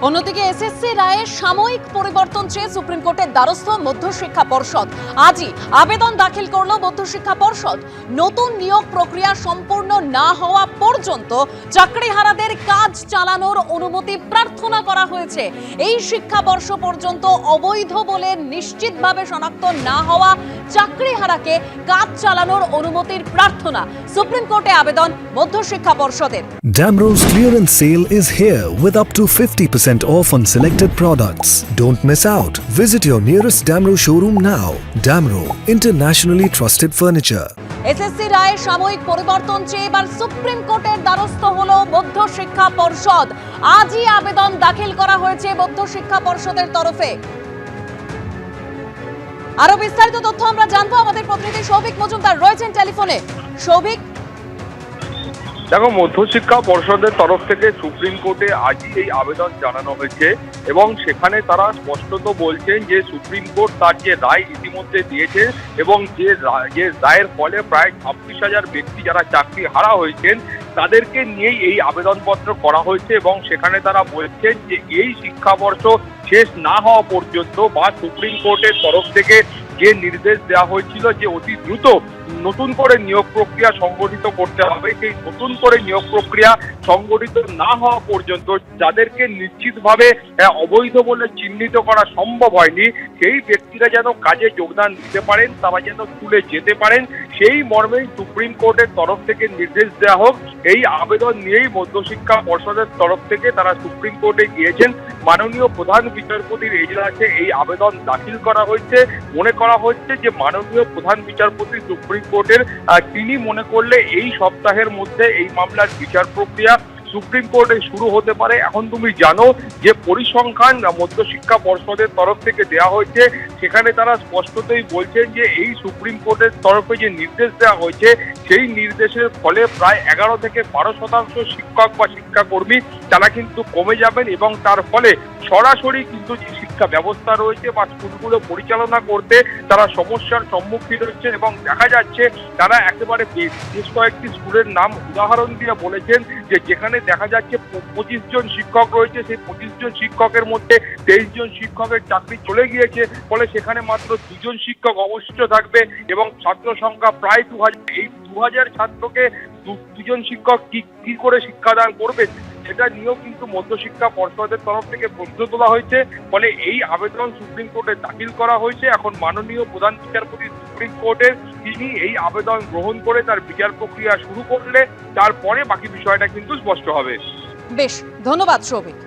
অন্যদিকে এসএসসি রায়ে সাময়িক পরিবর্তন চেয়ে সুপ্রিম কোর্টের দ্বারস্থ মধ্যশিক্ষা পর্ষদ। আজই আবেদন দাখিল করল মধ্যশিক্ষা পর্ষদ। নতুন নিয়োগ প্রক্রিয়া সম্পূর্ণ না হওয়া পর্যন্ত চাকরিহারাদের কাজ চালানোর অনুমতি প্রার্থনা করা হয়েছে। এই শিক্ষাবর্ষ পর্যন্ত অবৈধ বলে নিশ্চিতভাবে শনাক্ত না হওয়া চাকরিহারাকে কাজ চালানোর অনুমতির প্রার্থনা সুপ্রিম কোর্টে আবেদন মধ্যশিক্ষা পর্ষদের। Damro's clearance sale is here with up to 50% off on selected products. Don't miss out. Visit your nearest Damro showroom now. Damro, internationally trusted furniture. SSC রায়ে সাময়িক পরিবর্তন চেয়ে এবার সুপ্রিম কোর্টের দ্বারস্থ হলো মধ্যশিক্ষা পর্ষদ। আজই আবেদন দাখিল করা হয়েছে মধ্যশিক্ষা পর্ষদের তরফে। আরো বিস্তারিত তথ্য আমরা জানবো, আমাদের প্রতিনিধি সৌভিক মজুমদার রয়েছেন টেলিফোনে। সৌভিক, দেখো, মধ্যশিক্ষা পর্ষদের তরফ থেকে সুপ্রিম কোর্টে আজই এই আবেদন জানানো হয়েছে এবং সেখানে তারা স্পষ্টত বলছেন যে সুপ্রিম কোর্ট তার যে রায় ইতিমধ্যে দিয়েছে এবং যে রায়ের ফলে প্রায় 26,000 ব্যক্তি যারা চাকরি হারা হয়েছেন তাদেরকে নিয়েই এই আবেদনপত্র করা হয়েছে এবং সেখানে তারা বলছেন যে এই শিক্ষাবর্ষ শেষ না হওয়া পর্যন্ত বা সুপ্রিম কোর্টের তরফ থেকে যে নির্দেশ দেওয়া হয়েছিল যে অতি দ্রুত নতুন করে নিয়োগ প্রক্রিয়া সংগঠিত করতে হবে, সেই নতুন করে নিয়োগ প্রক্রিয়া সংগঠিত না হওয়া পর্যন্ত যাদেরকে নিশ্চিতভাবে অবৈধ বলে চিহ্নিত করা সম্ভব হয়নি সেই ব্যক্তিরা যেন কাজে যোগদান দিতে পারেন, তারা যেন স্কুলে যেতে পারেন, সেই মর্মেই সুপ্রিম কোর্টের তরফ থেকে নির্দেশ দেওয়া হোক। এই আবেদন নিয়েই মধ্যশিক্ষা পর্ষদের তরফ থেকে তারা সুপ্রিম কোর্টে গিয়েছেন। মাননীয় প্রধান বিচারপতির এজলাসে এই আবেদন দাখিল করা হয়েছে। মনে করা হচ্ছে যে মাননীয় প্রধান বিচারপতি সুপ্রিম কোর্টের তিনি মনে করলে এই সপ্তাহের মধ্যে এই মামলার বিচার প্রক্রিয়া সুপ্রিম কোর্টে শুরু হতে পারে। এখন তুমি জানো যে পরিসংখ্যান মধ্যশিক্ষা পর্ষদের তরফ থেকে দেওয়া হয়েছে, সেখানে তারা স্পষ্টতই বলছেন যে এই সুপ্রিম কোর্টের তরফে যে নির্দেশ দেওয়া হয়েছে সেই নির্দেশের ফলে প্রায় 11 থেকে 12% শিক্ষক বা শিক্ষাকর্মী তারা কিন্তু কমে যাবেন এবং তার ফলে সরাসরি কিন্তু যে শিক্ষা ব্যবস্থা রয়েছে বা স্কুলগুলো পরিচালনা করতে তারা সমস্যার সম্মুখীন হচ্ছে এবং দেখা যাচ্ছে তারা একেবারে বেশ কয়েকটি স্কুলের নাম উদাহরণ দিয়ে বলেছেন যে যেখানে দেখা যাচ্ছে 25 জন শিক্ষক রয়েছে, সেই 25 জন শিক্ষকের মধ্যে 23 জন শিক্ষকের চাকরি চলে গিয়েছে, ফলে সেখানে মাত্র 2 জন শিক্ষক অবশিষ্ট থাকবে এবং ছাত্র সংখ্যা প্রায় 2000। এই 2000 ছাত্রকে 2 জন শিক্ষক কি করে শিক্ষাদান করবে সেটা নিয়েও কিন্তু মধ্যশিক্ষা পর্ষদের তরফ থেকে প্রশ্ন তোলা হয়েছে। ফলে এই আবেদন সুপ্রিম কোর্টে দাখিল করা হয়েছে। এখন মাননীয় প্রধান বিচারপতি সুপ্রিম কোর্টের তিনি এই আবেদন গ্রহণ করে তার বিচার প্রক্রিয়া শুরু করলে তারপরে বাকি বিষয়টা কিন্তু স্পষ্ট হবে। বেশ, ধন্যবাদ সৌভিক।